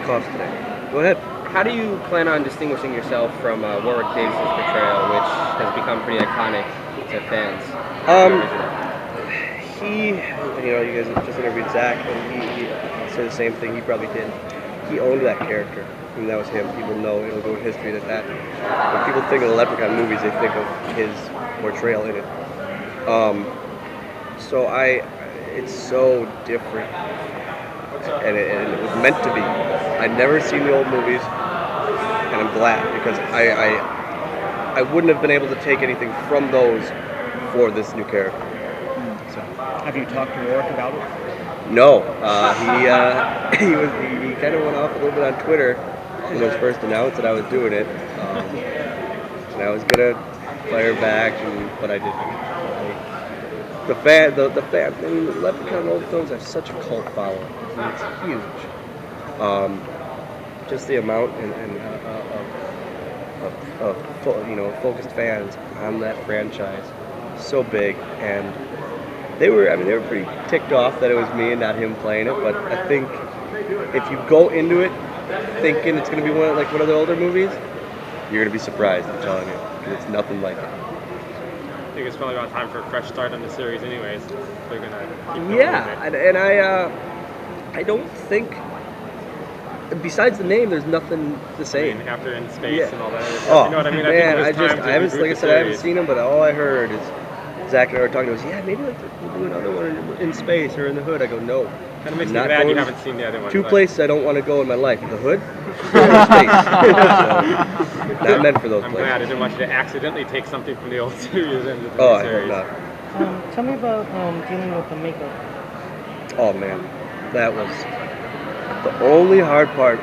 coughs today. Go ahead. How do you plan on distinguishing yourself from Warwick Davis's portrayal, which has become pretty iconic to fans? You guys just interviewed Zach, and he said the same thing. He probably did. He owned that character. I mean, that was him. People know, it'll go in history that when people think of the Leprechaun movies, they think of his portrayal in it. It's so different, and it was meant to be. I'd never seen the old movies, and I'm glad, because I wouldn't have been able to take anything from those for this new character. So, have you talked to Warwick about it? No, he kind of went off a little bit on Twitter when it was first announced that I was doing it, and I was gonna fire back, but I didn't. The Leprechaun old films have such a cult following. I mean, it's huge. Just the amount of focused fans on that franchise, so big, and they were pretty ticked off that it was me and not him playing it. But I think if you go into it thinking it's going to be one of the older movies, you're going to be surprised. I'm telling you, because it's nothing like it. I think it's probably about time for a fresh start on the series, anyways. They're gonna keep going with it. and I don't think. Besides the name, there's nothing the same. I mean, after In Space and all that. Oh, you know what I mean? man, I haven't seen him, but all I heard is Zach and I were talking to us. Yeah, maybe we'll do another one in Space or in the Hood. I go, no. Kind of makes me mad you haven't seen the other one. Two places I don't want to go in my life: the Hood or Space. So, not meant for those I'm places. glad I didn't want you to accidentally take something from the old series into the Oh, new I hope series. not. Tell me about dealing with the makeup. Oh man, that was the only hard part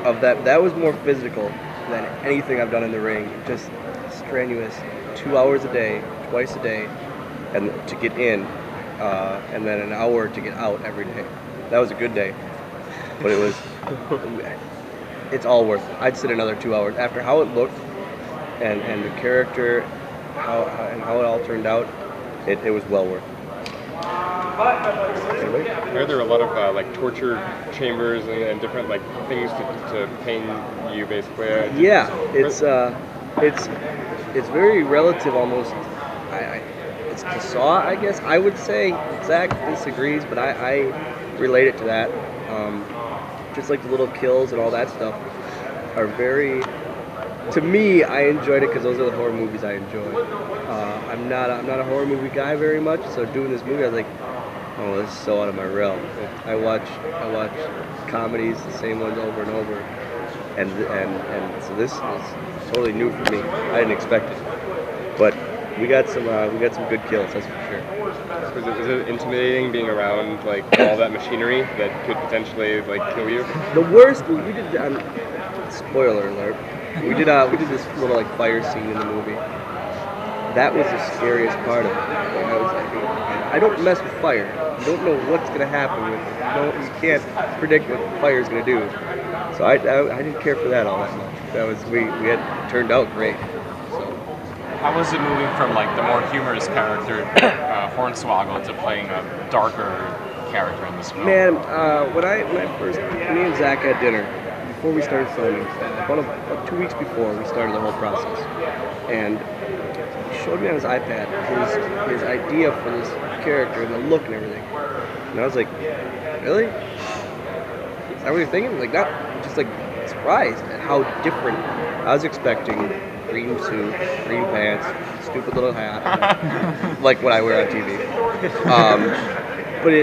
of that. That was more physical than anything I've done in the ring. Just strenuous, 2 hours a day, twice a day, and to get in, and then an hour to get out every day. That was a good day, but it's all worth it. I'd sit another 2 hours after how it looked, and the character, how it all turned out. It was well worth it. Are there a lot of torture chambers and different things to pain you basically? Yeah, it's very relative almost. It's to Saw, I guess. I would say Zach disagrees, but I relate it to that. Just like the little kills and all that stuff are very. To me, I enjoyed it because those are the horror movies I enjoy. I'm not a horror movie guy very much, so doing this movie, I was like, oh, this is so out of my realm. I watch comedies, the same ones over and over, and so this is totally new for me. I didn't expect it, but we got some good kills, that's for sure. So is it intimidating being around all that machinery that could potentially kill you? The worst we did. Spoiler alert. We did this little fire scene in the movie. That was the scariest part of it. I was like, I don't mess with fire. You don't know what's gonna happen with it. You can't predict what fire's gonna do. So I didn't care for that all that much. That was we had turned out great. So how was it moving from the more humorous character Hornswoggle to playing a darker character in this film? Man, when I first me and Zach had dinner. Before we started filming, about 2 weeks before we started the whole process, and he showed me on his iPad his idea for this character and the look and everything, and I was like, really? Is that what you're thinking? Not just surprised at how different. I was expecting green suit, green pants, stupid little hat, like what I wear on TV, but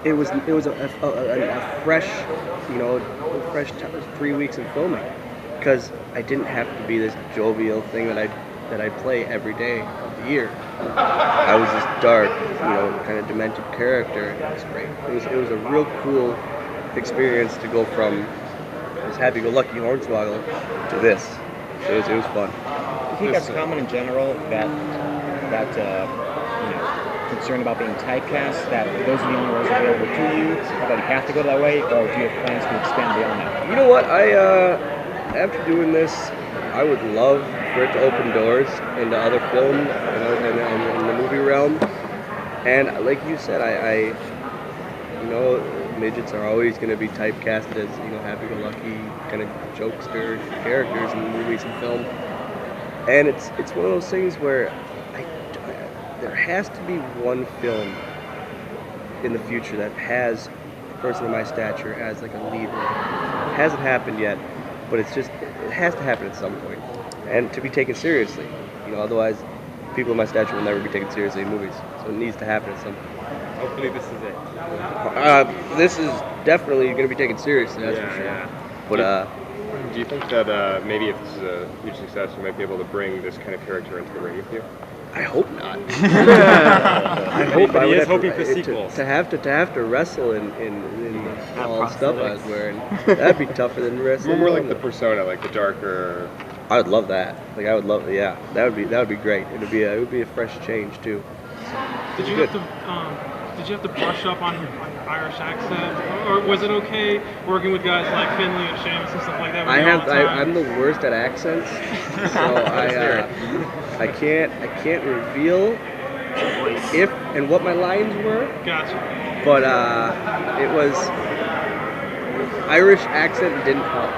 it was a fresh, fresh 3 weeks of filming, because I didn't have to be this jovial thing that I play every day of the year. I was this dark, kind of demented character, and it was great. It was a real cool experience to go from this happy-go-lucky Hornswoggle to this. It was fun. I think that's common in general, that concern about being typecast, that those are the only roles available to you, that you have to go that way, or do you have plans to expand beyond that? You know what? After doing this, I would love for it to open doors into other film and the movie realm. And like you said, midgets are always going to be typecasted as happy-go-lucky kind of jokester characters in movies and film. And it's one of those things where there has to be one film in the future that has a person of my stature as like a lead role. It hasn't happened yet, but it has to happen at some point, and to be taken seriously. Otherwise, people of my stature will never be taken seriously in movies. So it needs to happen at some point. Hopefully this is it. This is definitely going to be taken seriously. That's for sure. Yeah. But Do you think that maybe if this is a huge success, you might be able to bring this kind of character into the ring with you? I hope not. I hope But I he would is have hoping for to, sequels. to have to wrestle in all the stuff I was wearing. That'd be tougher than wrestling. More like the persona, like the darker. I would love that. Like I would love. Yeah, that would be great. It would be a fresh change too. Did you have to brush up on your Irish accent, or was it okay working with guys like Finley and Sheamus and stuff like that? I'm the worst at accents, so I can't reveal if and what my lines were. Gotcha. But it was Irish accent didn't help.